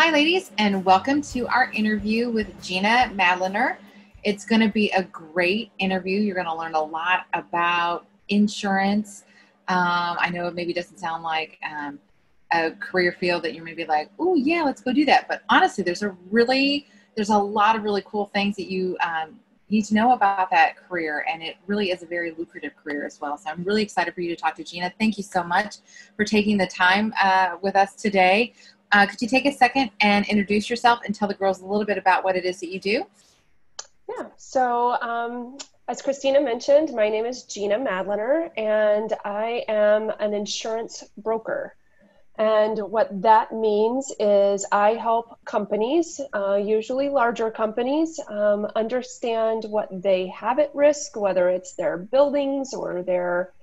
Hi, ladies, and welcome to our interview with Jeanna Madlener. It's going to be a great interview. You're going to learn a lot about insurance. I know it maybe doesn't sound like a career field that you're maybe like, oh yeah, let's go do that. But honestly, there's a lot of really cool things that you need to know about that career, and it really is a very lucrative career as well. So I'm really excited for you to talk to Jeanna. Thank you so much for taking the time with us today. Could you take a second and introduce yourself and tell the girls a little bit about what it is that you do? Yeah, so as Christina mentioned, my name is Jeanna Madlener, and I am an insurance broker. And what that means is I help companies, usually larger companies, understand what they have at risk, whether it's their buildings or their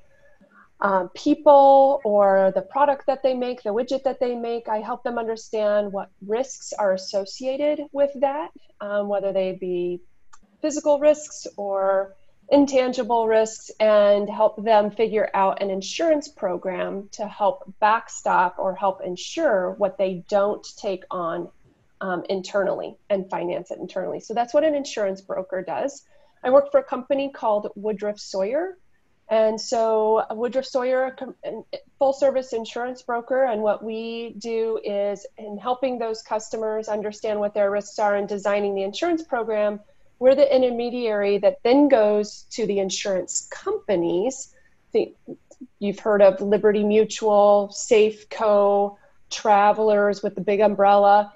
people or the product that they make, the widget that they make. I help them understand what risks are associated with that, whether they be physical risks or intangible risks, and help them figure out an insurance program to help backstop or help insure what they don't take on internally and finance it internally. So that's what an insurance broker does. I work for a company called Woodruff Sawyer. And so Woodruff Sawyer, full service insurance broker, and what we do is in helping those customers understand what their risks are and designing the insurance program, we're the intermediary that then goes to the insurance companies. You've heard of Liberty Mutual, Safeco, Travelers with the big umbrella.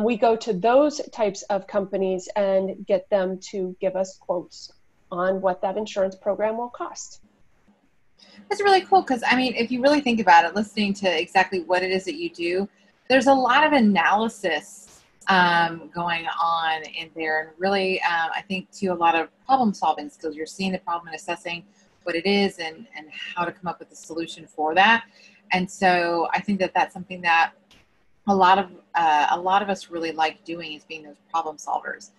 We go to those types of companies and get them to give us quotes on what that insurance program will cost. That's really cool because, I mean, if you really think about it, listening to exactly what it is that you do, there's a lot of analysis going on in there. And really, I think, too, a lot of problem-solving skills. You're seeing the problem and assessing what it is and how to come up with a solution for that. And so I think that that's something that a lot of us really like doing, is being those problem solvers.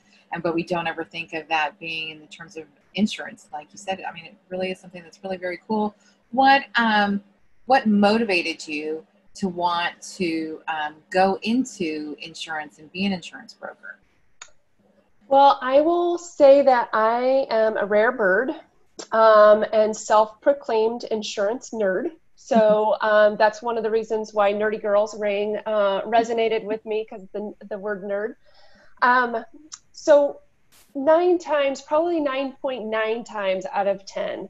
But we don't ever think of that being in the terms of insurance. Like you said, I mean, it really is something that's really very cool. What motivated you to want to go into insurance and be an insurance broker? Well, I will say that I am a rare bird and self-proclaimed insurance nerd. So that's one of the reasons why Nerdy Girls resonated with me, because the word nerd. So 9 times, probably 9.9 times out of 10,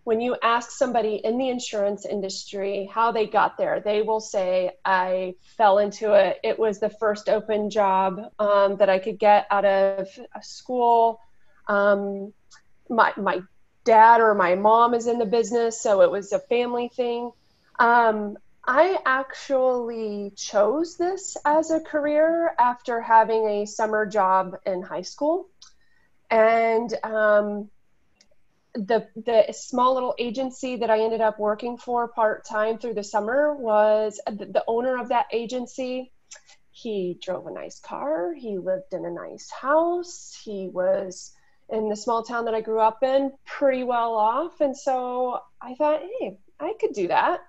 when you ask somebody in the insurance industry how they got there, they will say, I fell into it. It was the first open job that I could get out of a school. My dad or my mom is in the business, so it was a family thing. I actually chose this as a career after having a summer job in high school. And the small little agency that I ended up working for part-time through the summer was the owner of that agency. He drove a nice car. He lived in a nice house. He was in the small town that I grew up in, pretty well off. And so I thought, hey, I could do that.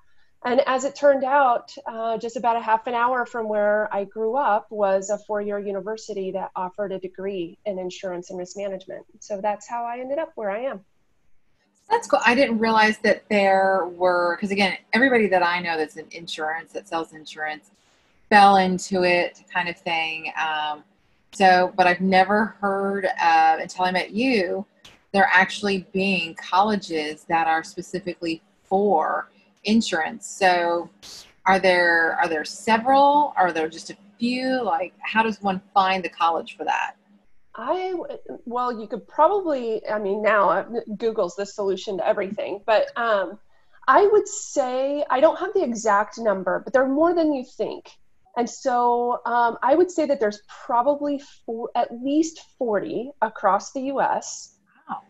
And as it turned out, just about a half an hour from where I grew up was a 4-year university that offered a degree in insurance and risk management. So that's how I ended up where I am. That's cool. I didn't realize that there were, because again, everybody that I know that's in insurance, that sells insurance, fell into it kind of thing. But I've never heard of, until I met you, there actually being colleges that are specifically for insurance. So are there several? Are there just a few? Like, how does one find the college for that? Well, you could probably, I mean, now Google's the solution to everything, but I would say, I don't have the exact number, but there are more than you think. And so I would say that there's probably at least 40 across the US. Wow.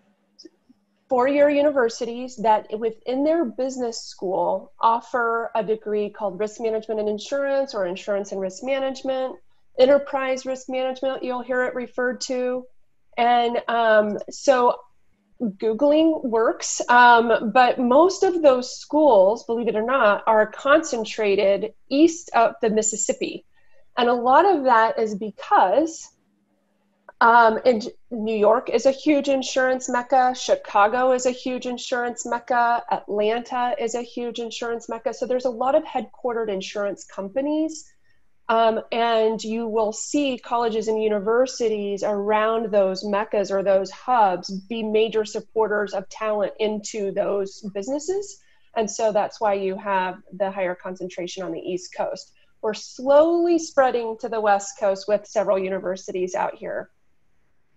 4-year universities that within their business school offer a degree called risk management and insurance, or insurance and risk management, enterprise risk management, you'll hear it referred to. And so Googling works, but most of those schools, believe it or not, are concentrated east of the Mississippi. And a lot of that is because New York is a huge insurance mecca. Chicago is a huge insurance mecca. Atlanta is a huge insurance mecca. So there's a lot of headquartered insurance companies. And you will see colleges and universities around those meccas or those hubs be major supporters of talent into those businesses. And so that's why you have the higher concentration on the East Coast. We're slowly spreading to the West Coast with several universities out here.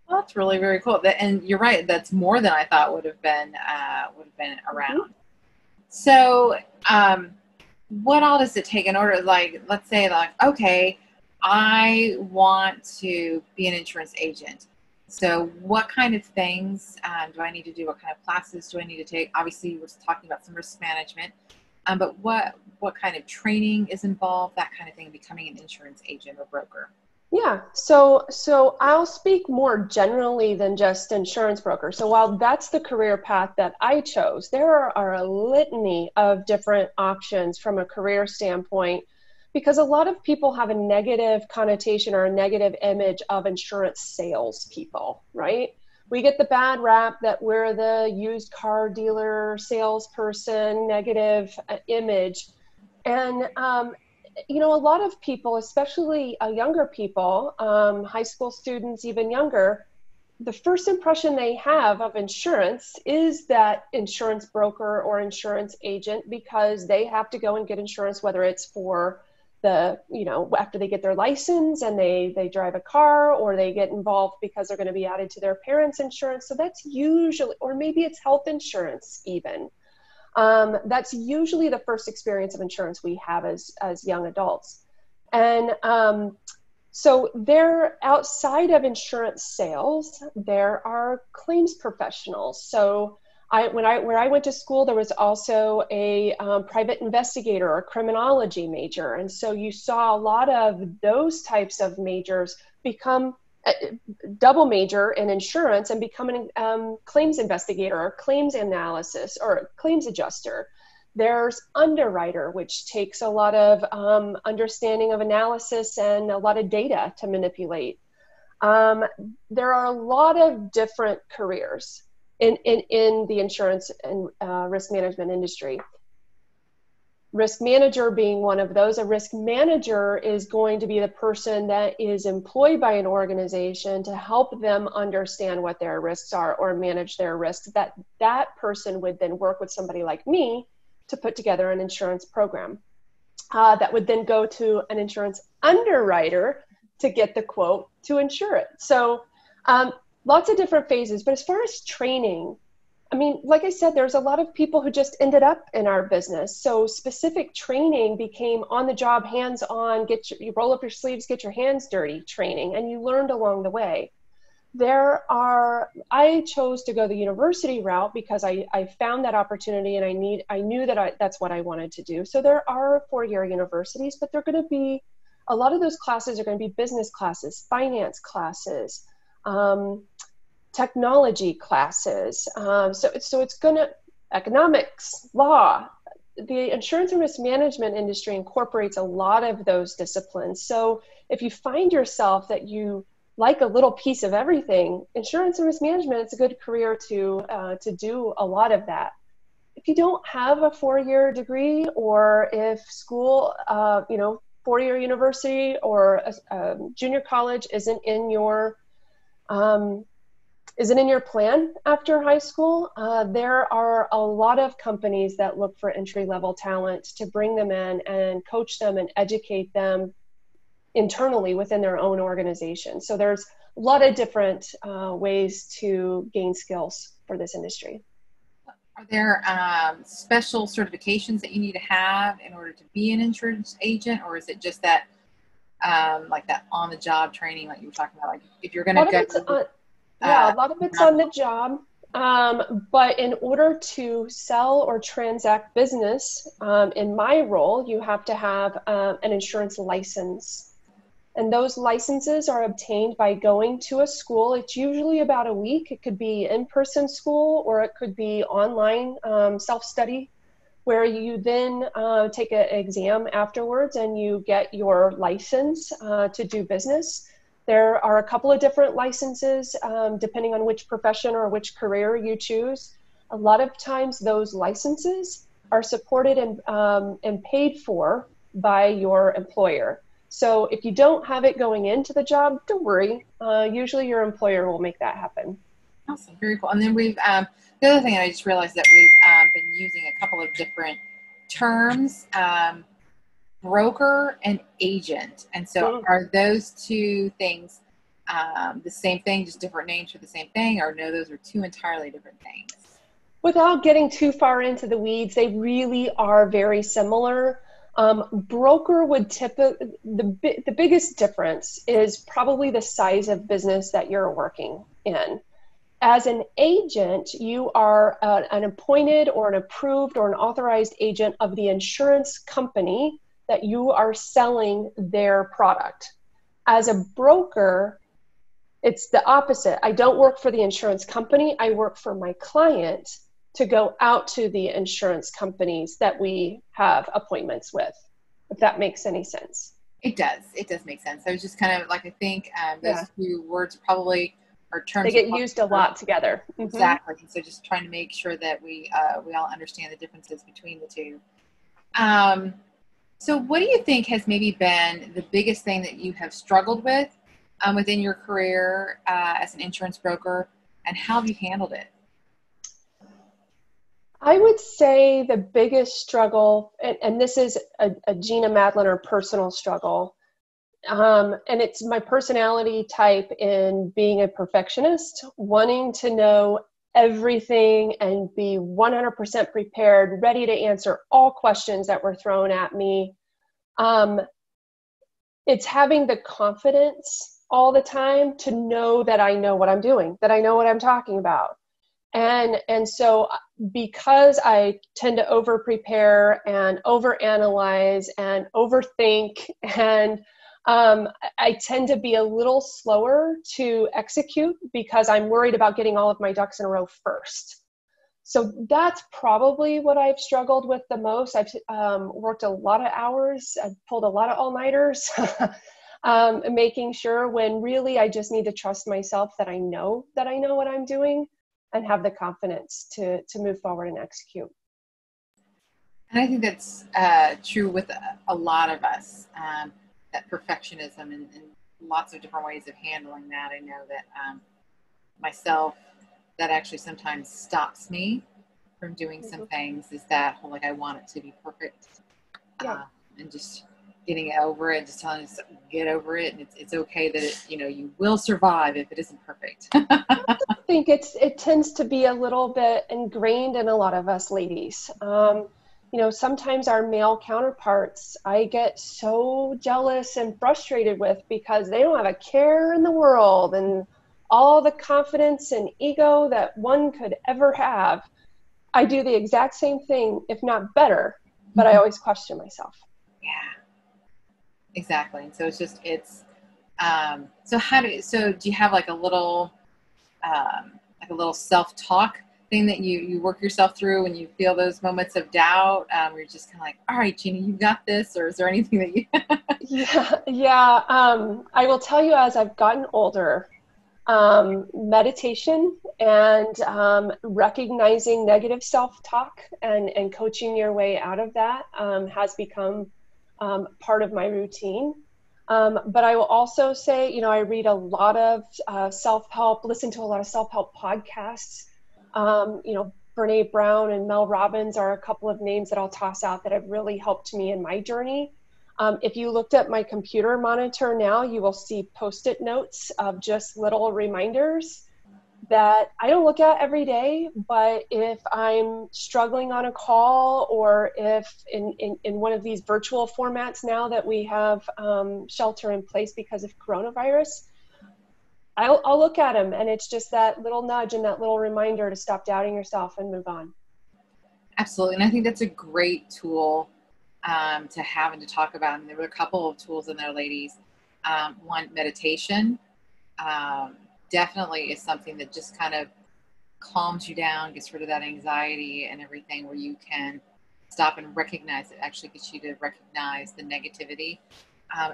Well, that's really very cool. And you're right. That's more than I thought would have been around. Mm-hmm. So, what all does it take in order? Like, let's say, like, okay, I want to be an insurance agent. So, what kind of things do I need to do? What kind of classes do I need to take? Obviously, we're talking about some risk management, but what kind of training is involved? That kind of thing, becoming an insurance agent or broker. Yeah, so I'll speak more generally than just insurance broker. So while that's the career path that I chose, there are a litany of different options from a career standpoint, because a lot of people have a negative connotation or a negative image of insurance salespeople, right? We get the bad rap that we're the used car dealer salesperson, negative image. And you know, a lot of people, especially younger people, high school students, even younger, the first impression they have of insurance is that insurance broker or insurance agent, because they have to go and get insurance, whether it's for the, you know, after they get their license and they drive a car, or they get involved because they're going to be added to their parents' insurance. So that's usually, or maybe it's health insurance even. That's usually the first experience of insurance we have as young adults. And so there, outside of insurance sales, there are claims professionals. So where I went to school, there was also a private investigator or criminology major. And so you saw a lot of those types of majors become double major in insurance and become a claims investigator or claims analysis or claims adjuster. There's underwriter, which takes a lot of understanding of analysis and a lot of data to manipulate. There are a lot of different careers in the insurance and risk management industry. Risk manager being one of those. A risk manager is going to be the person that is employed by an organization to help them understand what their risks are or manage their risks. That person would then work with somebody like me to put together an insurance program that would then go to an insurance underwriter to get the quote to insure it. So lots of different phases. But as far as training, I mean, like I said, there's a lot of people who just ended up in our business. So specific training became on the job, hands-on, you roll up your sleeves, get your hands dirty training, and you learned along the way. I chose to go the university route because I found that opportunity, and I knew that that's what I wanted to do. So there are four-year universities, but they're going to be, a lot of those classes are going to be business classes, finance classes, technology classes. So it's going to, economics, law. The insurance and risk management industry incorporates a lot of those disciplines. So if you find yourself that you like a little piece of everything, insurance and risk management, it's a good career to do a lot of that. If you don't have a four-year degree, or if school, four-year university or a junior college isn't in your plan after high school, there are a lot of companies that look for entry-level talent to bring them in and coach them and educate them internally within their own organization. So there's a lot of different ways to gain skills for this industry. Are there special certifications that you need to have in order to be an insurance agent, or is it just that like that on-the-job training like you were talking about? Like if you're going to go... a lot of it's on the job. But in order to sell or transact business, in my role, you have to have an insurance license. And those licenses are obtained by going to a school. It's usually about a week. It could be in-person school, or it could be online self-study where you then take an exam afterwards and you get your license to do business. There are a couple of different licenses depending on which profession or which career you choose. A lot of times those licenses are supported and paid for by your employer. So if you don't have it going into the job, don't worry. Usually your employer will make that happen. Awesome. Very cool. And then we've, the other thing I just realized that we've been using a couple of different terms, broker and agent. And so are those two things the same thing, just different names for the same thing, or no, those are two entirely different things? Without getting too far into the weeds, they really are very similar. Broker would the biggest difference is probably the size of business that you're working in. As an agent, you are an appointed or an approved or an authorized agent of the insurance company that you are selling their product. As a broker, it's the opposite. I don't work for the insurance company. I work for my client to go out to the insurance companies that we have appointments with, if that makes any sense. It does. It does make sense. I was just kind of like, I think those two words probably are terms. They get used a lot together. Exactly. So just trying to make sure that we all understand the differences between the two. So what do you think has maybe been the biggest thing that you have struggled with within your career as an insurance broker, and how have you handled it? I would say the biggest struggle, and this is a Jeanna Madlener personal struggle, and it's my personality type in being a perfectionist, wanting to know everything and be 100% prepared, ready to answer all questions that were thrown at me. It's having the confidence all the time to know that I know what I'm doing, that I know what I'm talking about. And so because I tend to over prepare and over analyze and overthink, and I tend to be a little slower to execute because I'm worried about getting all of my ducks in a row first. So that's probably what I've struggled with the most. I've worked a lot of hours. I've pulled a lot of all-nighters, making sure when really I just need to trust myself that I know what I'm doing and have the confidence to move forward and execute. And I think that's true with a lot of us, that perfectionism and lots of different ways of handling that. I know that myself, that actually sometimes stops me from doing some things, is that whole, like, I want it to be perfect. And just getting over it, just telling us get over it, and it's okay that it, you will survive if it isn't perfect. I think it tends to be a little bit ingrained in a lot of us ladies. Sometimes our male counterparts, I get so jealous and frustrated with because they don't have a care in the world and all the confidence and ego that one could ever have. I do the exact same thing, if not better, but I always question myself. Yeah, exactly. And so so do you have like a little self-talk thing that you work yourself through when you feel those moments of doubt, where you're just kind of like, all right, Jeanna, you got this? Or is there anything that you Yeah. I will tell you, as I've gotten older, meditation and recognizing negative self-talk and coaching your way out of that has become part of my routine. But I will also say, I read a lot of self-help, listen to a lot of self-help podcasts. Brene Brown and Mel Robbins are a couple of names that I'll toss out that have really helped me in my journey. If you looked at my computer monitor now, you will see Post-it notes of just little reminders that I don't look at every day, but if I'm struggling on a call, or if in one of these virtual formats now that we have shelter in place because of coronavirus, I'll look at them, and it's just that little nudge and that little reminder to stop doubting yourself and move on. Absolutely. And I think that's a great tool to have and to talk about. And there were a couple of tools in there, ladies. One, meditation, definitely is something that just kind of calms you down, gets rid of that anxiety and everything, where you can stop and recognize it. Actually gets you to recognize the negativity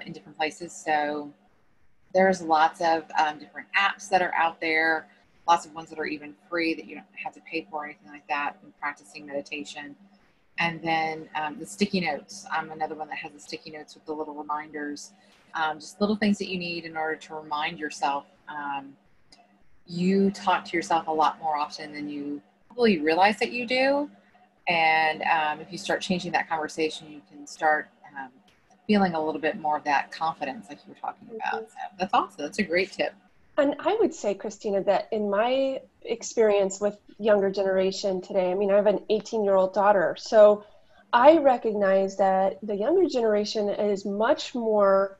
in different places. So there's lots of different apps that are out there, lots of ones that are even free that you don't have to pay for or anything like that in practicing meditation. And then the sticky notes. I'm another one that has the sticky notes with the little reminders, just little things that you need in order to remind yourself. You talk to yourself a lot more often than you probably realize that you do. And if you start changing that conversation, you can start feeling a little bit more of that confidence like you were talking about. So that's awesome. That's a great tip. And I would say, Christina, that in my experience with younger generation today, I mean, I have an 18-year-old daughter. So I recognize that the younger generation is much more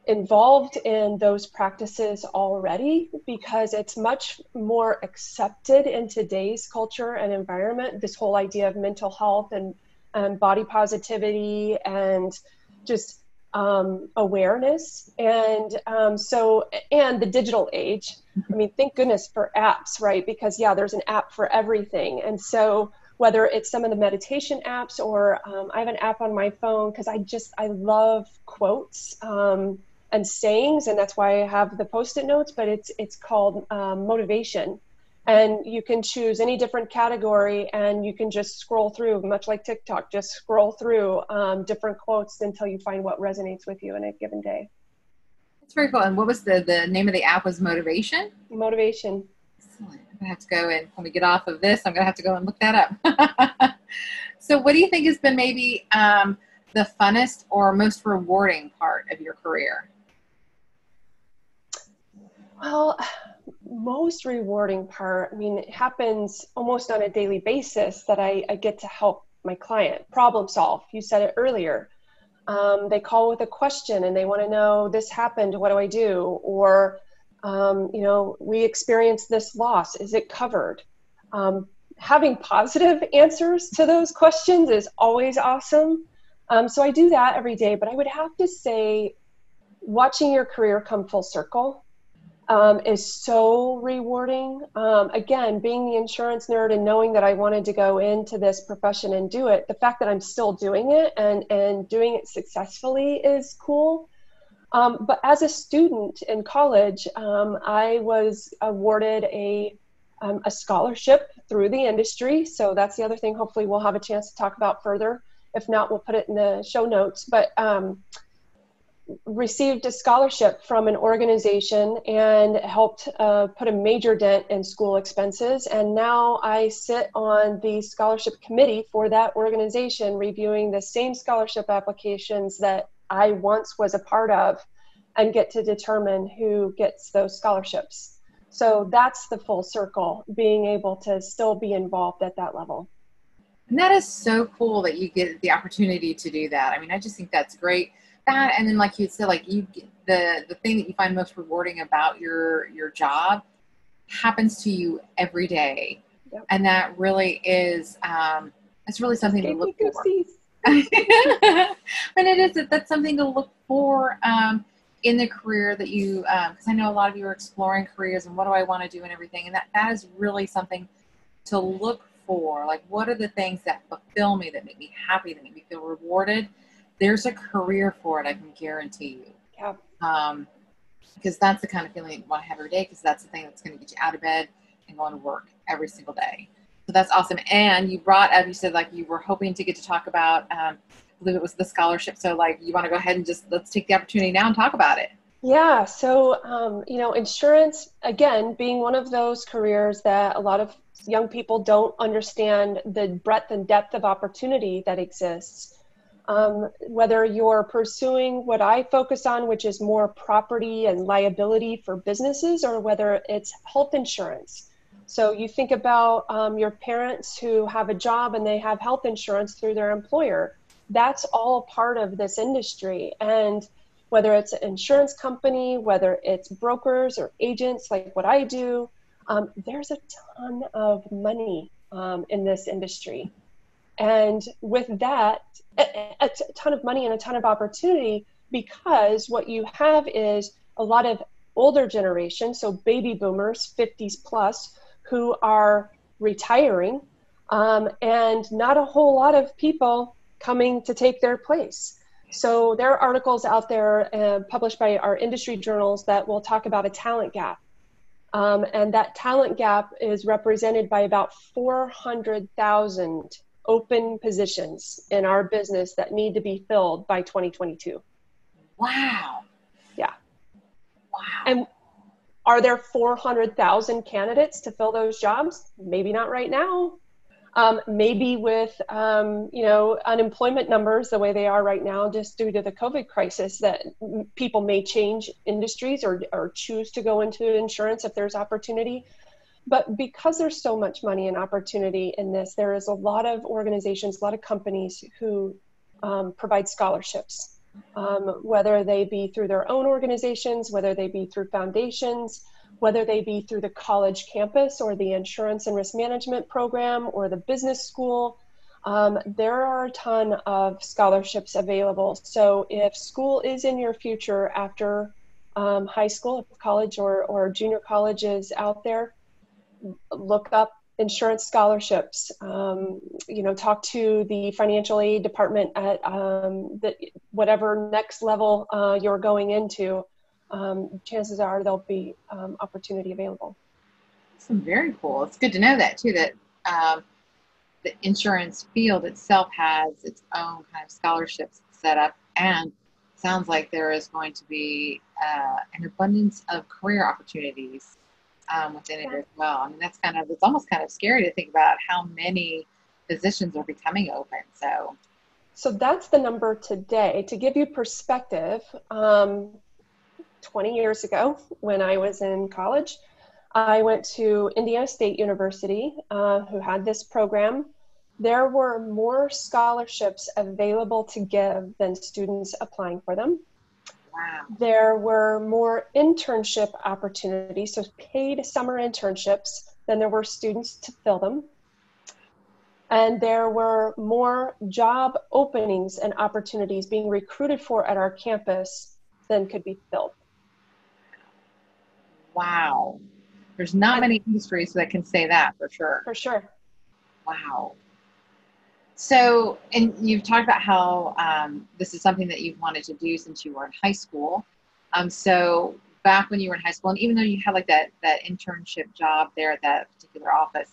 involved in those practices already because it's much more accepted in today's culture and environment, this whole idea of mental health and body positivity and just awareness. And and the digital age, I mean, thank goodness for apps, right? Because there's an app for everything. And so whether it's some of the meditation apps or I have an app on my phone because I love quotes and sayings, and that's why I have the Post-it notes, but it's called motivation. And you can choose any different category and you can just scroll through, much like TikTok, just scroll through different quotes until you find what resonates with you in a given day. That's very cool. And what was the name of the app was Motivation? Motivation. Excellent. I'm going to have to go and when we get off of this, I'm going to have to go and look that up. So what do you think has been maybe the funnest or most rewarding part of your career? Well, most rewarding part, I mean, it happens almost on a daily basis that I get to help my client problem solve. You said it earlier. They call with a question and they want to know, this happened, what do I do? Or, we experienced this loss, is it covered? Having positive answers to those questions is always awesome. So I do that every day, but I would have to say watching your career come full circle is so rewarding. Again, being the insurance nerd and knowing that I wanted to go into this profession and do it, the fact that I'm still doing it and doing it successfully is cool. But as a student in college, I was awarded a scholarship through the industry. So that's the other thing. Hopefully we'll have a chance to talk about further. If not, we'll put it in the show notes. But received a scholarship from an organization and helped put a major dent in school expenses. And now I sit on the scholarship committee for that organization, reviewing the same scholarship applications that I once was a part of and get to determine who gets those scholarships. So that's the full circle, being able to still be involved at that level. And that is so cool that you get the opportunity to do that. I mean, I just think that's great. That, and then like you said, like you the thing that you find most rewarding about your job happens to you every day. Yep. And that really is it's really something to look for. And that's something to look for in the career that you because I know a lot of you are exploring careers and what do I want to do and everything, and that is really something to look for. Like, what are the things that fulfill me, that make me happy, that make me feel rewarded? There's a career for it, I can guarantee you. Yeah. Because that's the kind of feeling you want to have every day, because that's the thing that's going to get you out of bed and going to work every single day. So that's awesome. And you brought up, you said like you were hoping to get to talk about, I believe it was the scholarship. So like you want to go ahead and just let's take the opportunity now and talk about it. Yeah. So, insurance, again, being one of those careers that a lot of young people don't understand the breadth and depth of opportunity that exists. Whether you're pursuing what I focus on, which is more property and liability for businesses, or whether it's health insurance. So you think about your parents who have a job and they have health insurance through their employer. That's all part of this industry. And whether it's an insurance company, whether it's brokers or agents like what I do, there's a ton of money in this industry. And with that, a ton of money and a ton of opportunity, because what you have is a lot of older generation, so baby boomers, 50s plus, who are retiring, and not a whole lot of people coming to take their place. So there are articles out there published by our industry journals that will talk about a talent gap. And that talent gap is represented by about 400,000 open positions in our business that need to be filled by 2022. Wow. Yeah. Wow. And are there 400,000 candidates to fill those jobs? Maybe not right now. Maybe with, unemployment numbers the way they are right now, just due to the COVID crisis, that people may change industries or choose to go into insurance if there's opportunity. But because there's so much money and opportunity in this, there is a lot of organizations, a lot of companies who provide scholarships, whether they be through their own organizations, whether they be through foundations, whether they be through the college campus or the insurance and risk management program or the business school. There are a ton of scholarships available. So if school is in your future after high school, if college or junior college is out there, look up insurance scholarships. Talk to the financial aid department at whatever next level you're going into. Chances are there'll be opportunity available. Very cool. It's good to know that too, that the insurance field itself has its own kind of scholarships set up, and sounds like there is going to be an abundance of career opportunities within it as well. I mean, it's almost kind of scary to think about how many positions are becoming open. So that's the number today. To give you perspective, 20 years ago when I was in college, I went to Indiana State University, who had this program. There were more scholarships available to give than students applying for them. Wow. There were more internship opportunities, so paid summer internships, than there were students to fill them. And there were more job openings and opportunities being recruited for at our campus than could be filled. Wow. There's not many industries that can say that for sure. For sure. Wow. So, and you've talked about how this is something that you've wanted to do since you were in high school. So back when you were in high school, and even though you had like that internship job there at that particular office,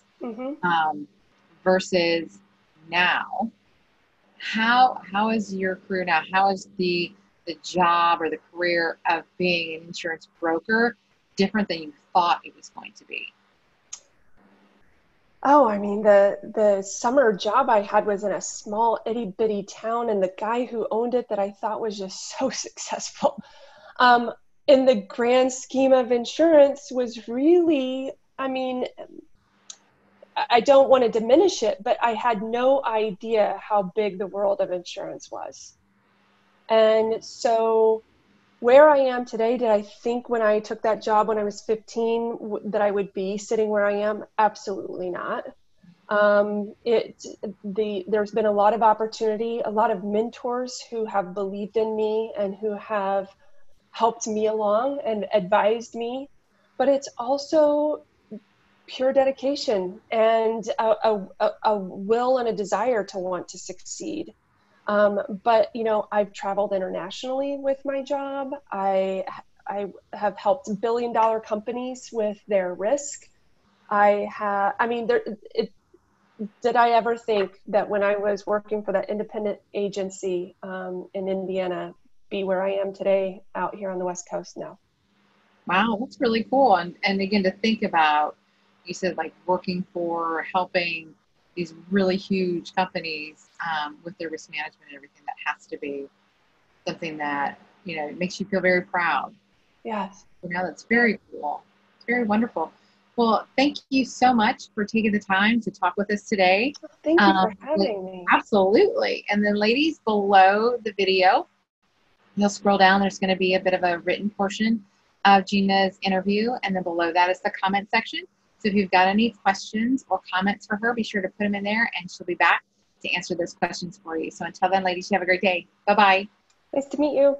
versus now, how is your career now? How is the job or the career of being an insurance broker different than you thought it was going to be? Oh, I mean, the summer job I had was in a small itty bitty town, and the guy who owned it that I thought was just so successful, in the grand scheme of insurance was really, I mean, I don't want to diminish it, but I had no idea how big the world of insurance was. And so where I am today, did I think when I took that job when I was 15 that I would be sitting where I am? Absolutely not. There's been a lot of opportunity, a lot of mentors who have believed in me and who have helped me along and advised me, but it's also pure dedication and a will and a desire to want to succeed. But, I've traveled internationally with my job. I have helped billion-dollar companies with their risk. Did I ever think that when I was working for that independent agency in Indiana, be where I am today out here on the West Coast? No. Wow, that's really cool. And again, to think about, you said like working for, helping these really huge companies with their risk management and everything, that has to be something that, makes you feel very proud. Yes. That's very cool. It's very wonderful. Well, thank you so much for taking the time to talk with us today. Thank you for having me. Absolutely. And then ladies, below the video, you'll scroll down. There's going to be a bit of a written portion of Jeanna's interview. And then below that is the comment section. So if you've got any questions or comments for her, be sure to put them in there and she'll be back to answer those questions for you. So until then, ladies, you have a great day. Bye-bye. Nice to meet you.